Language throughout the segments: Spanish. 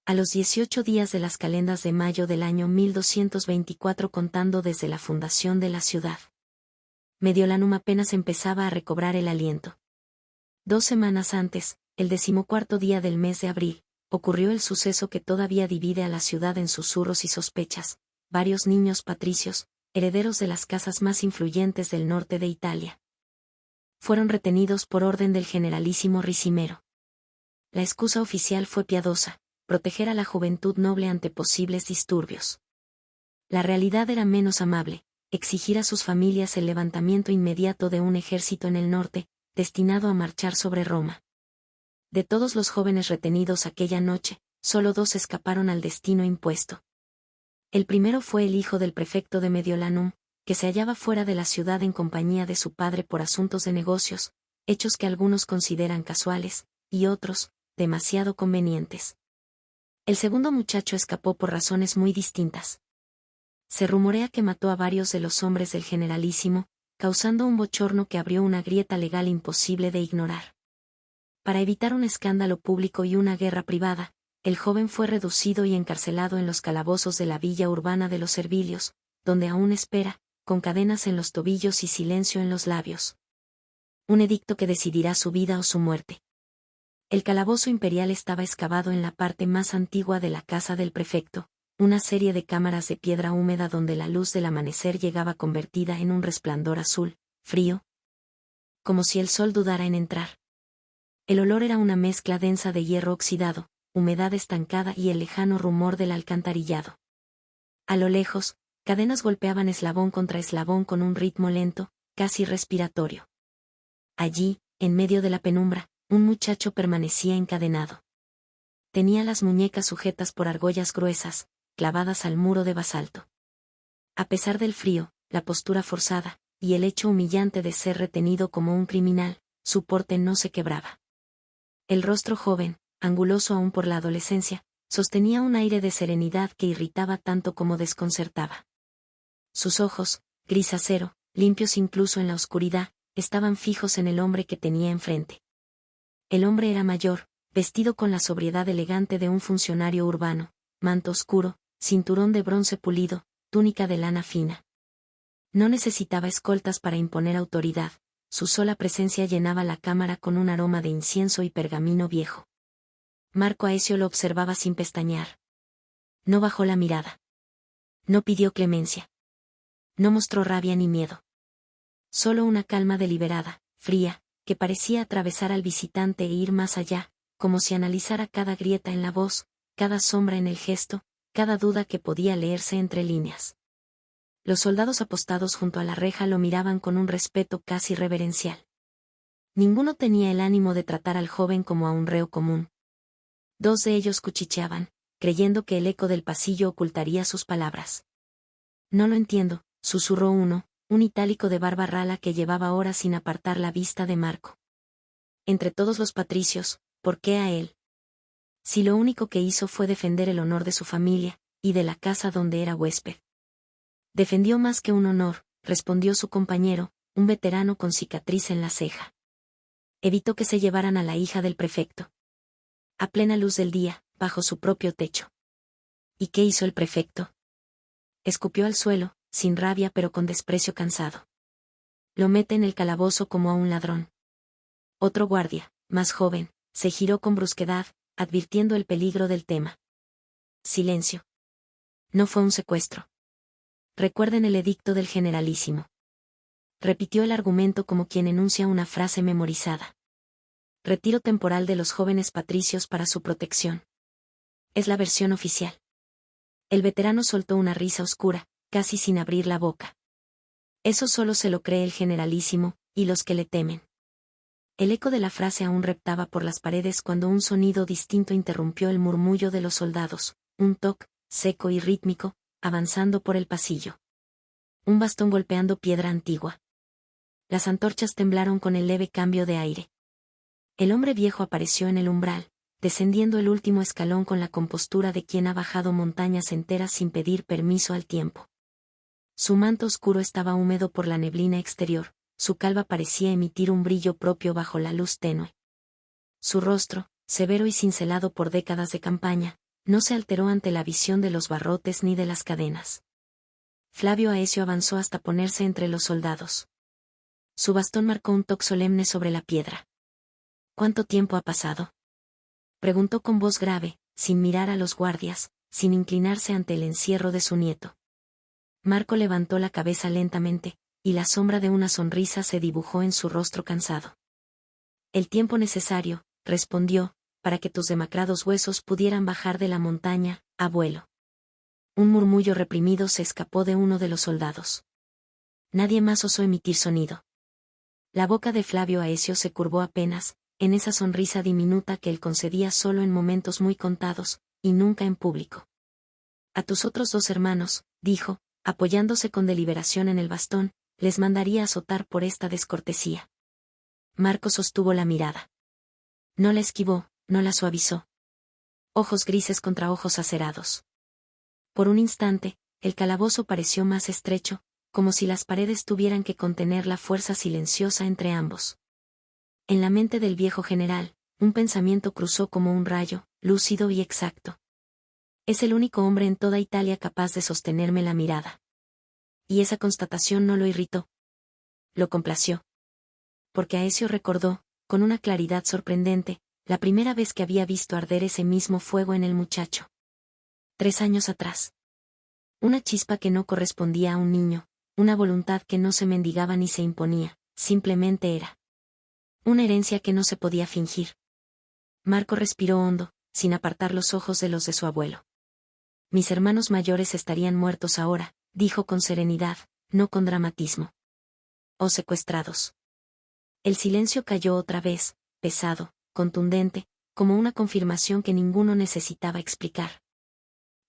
A los 18 días de las calendas de mayo del año 1224 contando desde la fundación de la ciudad, Mediolanum apenas empezaba a recobrar el aliento. 2 semanas antes, el 14º día del mes de abril, ocurrió el suceso que todavía divide a la ciudad en susurros y sospechas. Varios niños patricios, herederos de las casas más influyentes del norte de Italia, fueron retenidos por orden del generalísimo Ricimero. La excusa oficial fue piadosa: proteger a la juventud noble ante posibles disturbios. La realidad era menos amable: exigir a sus familias el levantamiento inmediato de un ejército en el norte, destinado a marchar sobre Roma. De todos los jóvenes retenidos aquella noche, solo 2 escaparon al destino impuesto. El primero fue el hijo del prefecto de Mediolanum, que se hallaba fuera de la ciudad en compañía de su padre por asuntos de negocios, hechos que algunos consideran casuales, y otros, demasiado convenientes. El segundo muchacho escapó por razones muy distintas. Se rumorea que mató a varios de los hombres del generalísimo, causando un bochorno que abrió una grieta legal imposible de ignorar. Para evitar un escándalo público y una guerra privada, el joven fue reducido y encarcelado en los calabozos de la villa urbana de los Servilios, donde aún espera, con cadenas en los tobillos y silencio en los labios, un edicto que decidirá su vida o su muerte. El calabozo imperial estaba excavado en la parte más antigua de la casa del prefecto, una serie de cámaras de piedra húmeda donde la luz del amanecer llegaba convertida en un resplandor azul, frío, como si el sol dudara en entrar. El olor era una mezcla densa de hierro oxidado, humedad estancada y el lejano rumor del alcantarillado. A lo lejos, cadenas golpeaban eslabón contra eslabón con un ritmo lento, casi respiratorio. Allí, en medio de la penumbra, un muchacho permanecía encadenado. Tenía las muñecas sujetas por argollas gruesas, clavadas al muro de basalto. A pesar del frío, la postura forzada, y el hecho humillante de ser retenido como un criminal, su porte no se quebraba. El rostro joven, anguloso aún por la adolescencia, sostenía un aire de serenidad que irritaba tanto como desconcertaba. Sus ojos, gris acero, limpios incluso en la oscuridad, estaban fijos en el hombre que tenía enfrente. El hombre era mayor, vestido con la sobriedad elegante de un funcionario urbano, manto oscuro, cinturón de bronce pulido, túnica de lana fina. No necesitaba escoltas para imponer autoridad, su sola presencia llenaba la cámara con un aroma de incienso y pergamino viejo. Marco Aecio lo observaba sin pestañear. No bajó la mirada. No pidió clemencia. No mostró rabia ni miedo. Solo una calma deliberada, fría, que parecía atravesar al visitante e ir más allá, como si analizara cada grieta en la voz, cada sombra en el gesto, cada duda que podía leerse entre líneas. Los soldados apostados junto a la reja lo miraban con un respeto casi reverencial. Ninguno tenía el ánimo de tratar al joven como a un reo común. 2 de ellos cuchicheaban, creyendo que el eco del pasillo ocultaría sus palabras. No lo entiendo, susurró uno, un itálico de barba rala que llevaba horas sin apartar la vista de Marco. Entre todos los patricios, ¿por qué a él? Si lo único que hizo fue defender el honor de su familia, y de la casa donde era huésped. Defendió más que un honor, respondió su compañero, un veterano con cicatriz en la ceja. Evitó que se llevaran a la hija del prefecto. A plena luz del día, bajo su propio techo. ¿Y qué hizo el prefecto? Escupió al suelo, sin rabia pero con desprecio cansado. Lo mete en el calabozo como a un ladrón. Otro guardia, más joven, se giró con brusquedad, advirtiendo el peligro del tema. Silencio. No fue un secuestro. Recuerden el edicto del generalísimo. Repitió el argumento como quien enuncia una frase memorizada. Retiro temporal de los jóvenes patricios para su protección. Es la versión oficial. El veterano soltó una risa oscura, casi sin abrir la boca. Eso solo se lo cree el generalísimo, y los que le temen. El eco de la frase aún reptaba por las paredes cuando un sonido distinto interrumpió el murmullo de los soldados, un toc, seco y rítmico, avanzando por el pasillo. Un bastón golpeando piedra antigua. Las antorchas temblaron con el leve cambio de aire. El hombre viejo apareció en el umbral, descendiendo el último escalón con la compostura de quien ha bajado montañas enteras sin pedir permiso al tiempo. Su manto oscuro estaba húmedo por la neblina exterior, su calva parecía emitir un brillo propio bajo la luz tenue. Su rostro, severo y cincelado por décadas de campaña, no se alteró ante la visión de los barrotes ni de las cadenas. Flavio Aecio avanzó hasta ponerse entre los soldados. Su bastón marcó un toque solemne sobre la piedra. ¿Cuánto tiempo ha pasado?, preguntó con voz grave, sin mirar a los guardias, sin inclinarse ante el encierro de su nieto. Marco levantó la cabeza lentamente, y la sombra de una sonrisa se dibujó en su rostro cansado. El tiempo necesario, respondió, para que tus demacrados huesos pudieran bajar de la montaña, abuelo. Un murmullo reprimido se escapó de uno de los soldados. Nadie más osó emitir sonido. La boca de Flavio Aecio se curvó apenas, en esa sonrisa diminuta que él concedía solo en momentos muy contados, y nunca en público. A tus otros 2 hermanos, dijo, apoyándose con deliberación en el bastón, les mandaría azotar por esta descortesía. Marco sostuvo la mirada. No la esquivó, no la suavizó. Ojos grises contra ojos acerados. Por un instante, el calabozo pareció más estrecho, como si las paredes tuvieran que contener la fuerza silenciosa entre ambos. En la mente del viejo general, un pensamiento cruzó como un rayo, lúcido y exacto. Es el único hombre en toda Italia capaz de sostenerme la mirada. Y esa constatación no lo irritó. Lo complació. Porque Aecio recordó, con una claridad sorprendente, la primera vez que había visto arder ese mismo fuego en el muchacho. 3 años atrás. Una chispa que no correspondía a un niño, una voluntad que no se mendigaba ni se imponía, simplemente era. Una herencia que no se podía fingir. Marco respiró hondo, sin apartar los ojos de los de su abuelo. Mis hermanos mayores estarían muertos ahora, dijo con serenidad, no con dramatismo. O secuestrados. El silencio cayó otra vez, pesado, contundente, como una confirmación que ninguno necesitaba explicar.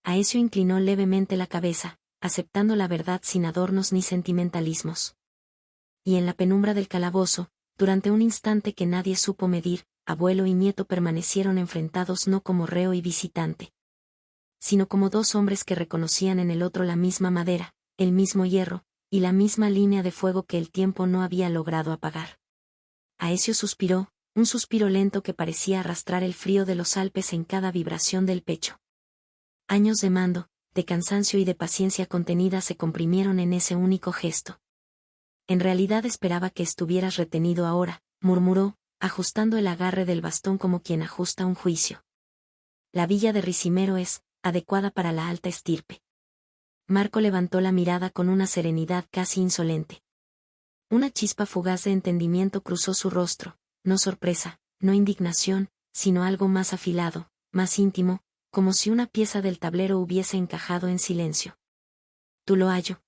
Aecio inclinó levemente la cabeza, aceptando la verdad sin adornos ni sentimentalismos. Y en la penumbra del calabozo, durante un instante que nadie supo medir, abuelo y nieto permanecieron enfrentados no como reo y visitante, sino como 2 hombres que reconocían en el otro la misma madera, el mismo hierro, y la misma línea de fuego que el tiempo no había logrado apagar. Aecio suspiró, un suspiro lento que parecía arrastrar el frío de los Alpes en cada vibración del pecho. Años de mando, de cansancio y de paciencia contenida se comprimieron en ese único gesto. En realidad esperaba que estuvieras retenido ahora, murmuró, ajustando el agarre del bastón como quien ajusta un juicio. La villa de Ricimero es adecuada para la alta estirpe. Marco levantó la mirada con una serenidad casi insolente. Una chispa fugaz de entendimiento cruzó su rostro, no sorpresa, no indignación, sino algo más afilado, más íntimo, como si una pieza del tablero hubiese encajado en silencio. Tú lo hallo.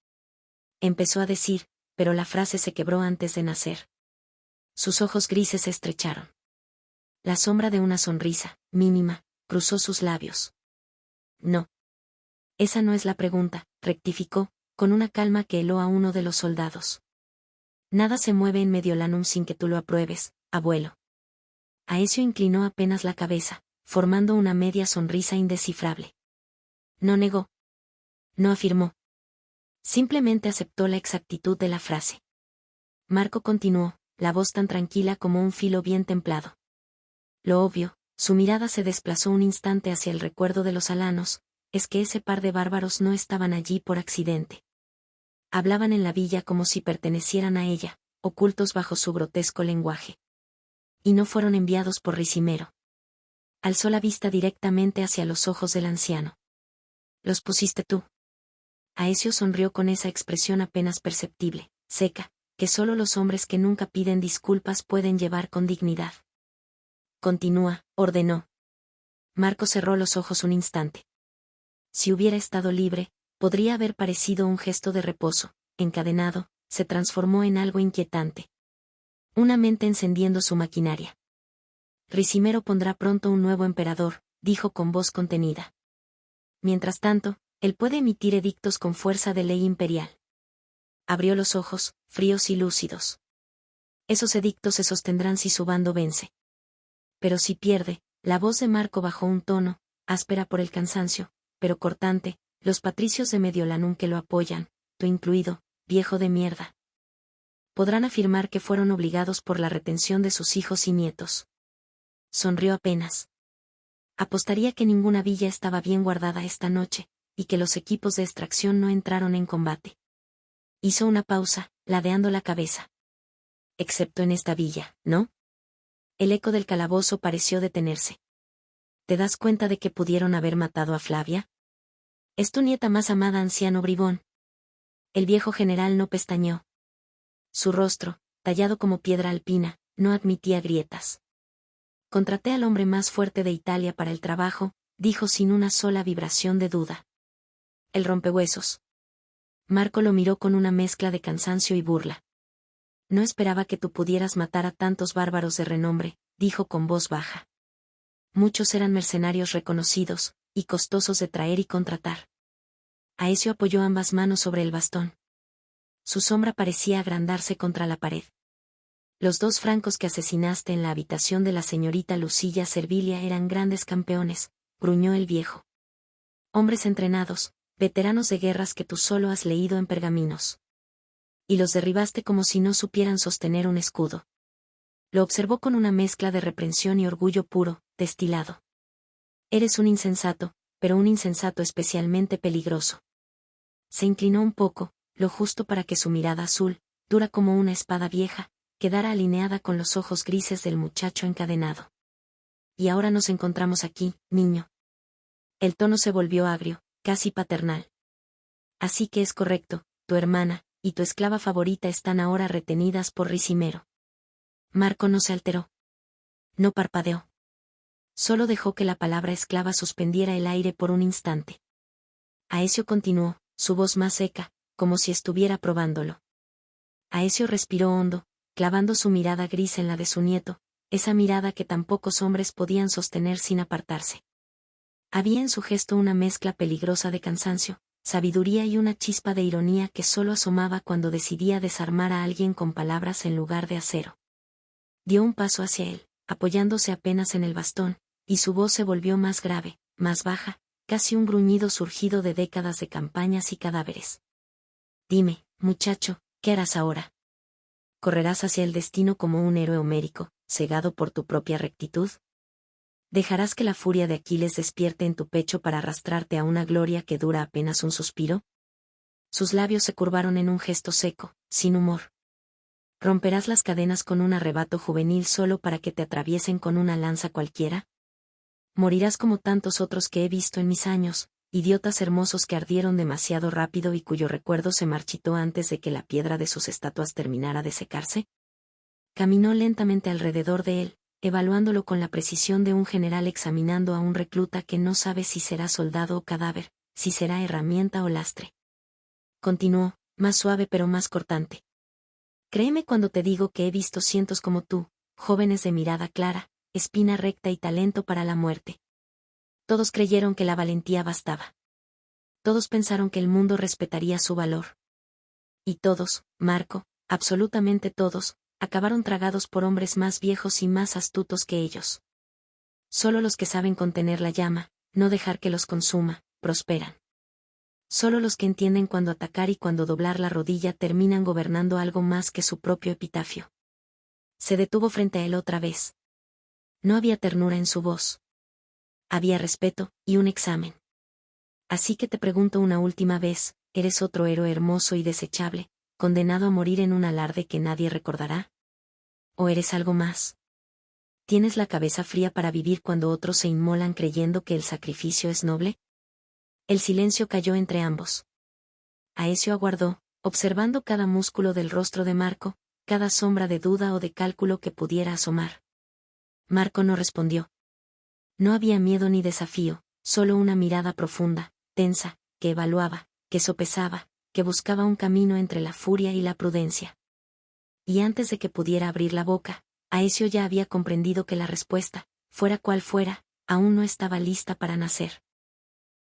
Empezó a decir, pero la frase se quebró antes de nacer. Sus ojos grises se estrecharon. La sombra de una sonrisa, mínima, cruzó sus labios. No. Esa no es la pregunta, rectificó, con una calma que heló a uno de los soldados. Nada se mueve en Mediolanum sin que tú lo apruebes, abuelo. Aecio inclinó apenas la cabeza, formando una media sonrisa indescifrable. No negó. No afirmó. Simplemente aceptó la exactitud de la frase. Marco continuó, la voz tan tranquila como un filo bien templado. Lo obvio, su mirada se desplazó un instante hacia el recuerdo de los alanos, es que ese par de bárbaros no estaban allí por accidente. Hablaban en la villa como si pertenecieran a ella, ocultos bajo su grotesco lenguaje. Y no fueron enviados por Ricimero. Alzó la vista directamente hacia los ojos del anciano. ¿Los pusiste tú? Aecio sonrió con esa expresión apenas perceptible, seca, que solo los hombres que nunca piden disculpas pueden llevar con dignidad. Continúa, ordenó. Marco cerró los ojos un instante. Si hubiera estado libre, podría haber parecido un gesto de reposo, encadenado, se transformó en algo inquietante. Una mente encendiendo su maquinaria. Ricimero pondrá pronto un nuevo emperador, dijo con voz contenida. Mientras tanto, él puede emitir edictos con fuerza de ley imperial. Abrió los ojos, fríos y lúcidos. Esos edictos se sostendrán si su bando vence. Pero si pierde, la voz de Marco bajó un tono, áspera por el cansancio, pero cortante, los patricios de Mediolanum que lo apoyan, tú incluido, viejo de mierda. Podrán afirmar que fueron obligados por la retención de sus hijos y nietos. Sonrió apenas. Apostaría que ninguna villa estaba bien guardada esta noche, y que los equipos de extracción no entraron en combate. Hizo una pausa, ladeando la cabeza. Excepto en esta villa, ¿no? El eco del calabozo pareció detenerse. ¿Te das cuenta de que pudieron haber matado a Flavia? Es tu nieta más amada, anciano bribón. El viejo general no pestañeó. Su rostro, tallado como piedra alpina, no admitía grietas. Contraté al hombre más fuerte de Italia para el trabajo, dijo sin una sola vibración de duda. El rompehuesos. Marco lo miró con una mezcla de cansancio y burla. No esperaba que tú pudieras matar a tantos bárbaros de renombre, dijo con voz baja. Muchos eran mercenarios reconocidos, y costosos de traer y contratar. Aecio apoyó ambas manos sobre el bastón. Su sombra parecía agrandarse contra la pared. Los 2 francos que asesinaste en la habitación de la señorita Lucilla Servilia eran grandes campeones, gruñó el viejo. Hombres entrenados, veteranos de guerras que tú solo has leído en pergaminos. Y los derribaste como si no supieran sostener un escudo. Lo observó con una mezcla de reprensión y orgullo puro, destilado. Eres un insensato, pero un insensato especialmente peligroso. Se inclinó un poco, lo justo para que su mirada azul, dura como una espada vieja, quedara alineada con los ojos grises del muchacho encadenado. Y ahora nos encontramos aquí, niño. El tono se volvió agrio, casi paternal. Así que es correcto, tu hermana y tu esclava favorita están ahora retenidas por Ricimero. Marco no se alteró. No parpadeó. Solo dejó que la palabra esclava suspendiera el aire por un instante. Aecio continuó, su voz más seca, como si estuviera probándolo. Aecio respiró hondo, clavando su mirada gris en la de su nieto, esa mirada que tan pocos hombres podían sostener sin apartarse. Había en su gesto una mezcla peligrosa de cansancio, sabiduría y una chispa de ironía que solo asomaba cuando decidía desarmar a alguien con palabras en lugar de acero. Dio un paso hacia él, apoyándose apenas en el bastón, y su voz se volvió más grave, más baja, casi un gruñido surgido de décadas de campañas y cadáveres. Dime, muchacho, ¿qué harás ahora? ¿Correrás hacia el destino como un héroe homérico, cegado por tu propia rectitud? ¿Dejarás que la furia de Aquiles despierte en tu pecho para arrastrarte a una gloria que dura apenas un suspiro? Sus labios se curvaron en un gesto seco, sin humor. ¿Romperás las cadenas con un arrebato juvenil solo para que te atraviesen con una lanza cualquiera? ¿Morirás como tantos otros que he visto en mis años, idiotas hermosos que ardieron demasiado rápido y cuyo recuerdo se marchitó antes de que la piedra de sus estatuas terminara de secarse? Caminó lentamente alrededor de él, evaluándolo con la precisión de un general examinando a un recluta que no sabe si será soldado o cadáver, si será herramienta o lastre. Continuó, más suave pero más cortante. Créeme cuando te digo que he visto cientos como tú, jóvenes de mirada clara, espina recta y talento para la muerte. Todos creyeron que la valentía bastaba. Todos pensaron que el mundo respetaría su valor. Y todos, Marco, absolutamente todos, acabaron tragados por hombres más viejos y más astutos que ellos. Solo los que saben contener la llama, no dejar que los consuma, prosperan. Solo los que entienden cuándo atacar y cuándo doblar la rodilla terminan gobernando algo más que su propio epitafio. Se detuvo frente a él otra vez. No había ternura en su voz. Había respeto, y un examen. Así que te pregunto una última vez, ¿eres otro héroe hermoso y desechable, condenado a morir en un alarde que nadie recordará? ¿O eres algo más? ¿Tienes la cabeza fría para vivir cuando otros se inmolan creyendo que el sacrificio es noble? El silencio cayó entre ambos. Aecio aguardó, observando cada músculo del rostro de Marco, cada sombra de duda o de cálculo que pudiera asomar. Marco no respondió. No había miedo ni desafío, solo una mirada profunda, tensa, que evaluaba, que sopesaba, que buscaba un camino entre la furia y la prudencia. Y antes de que pudiera abrir la boca, Aecio ya había comprendido que la respuesta, fuera cual fuera, aún no estaba lista para nacer.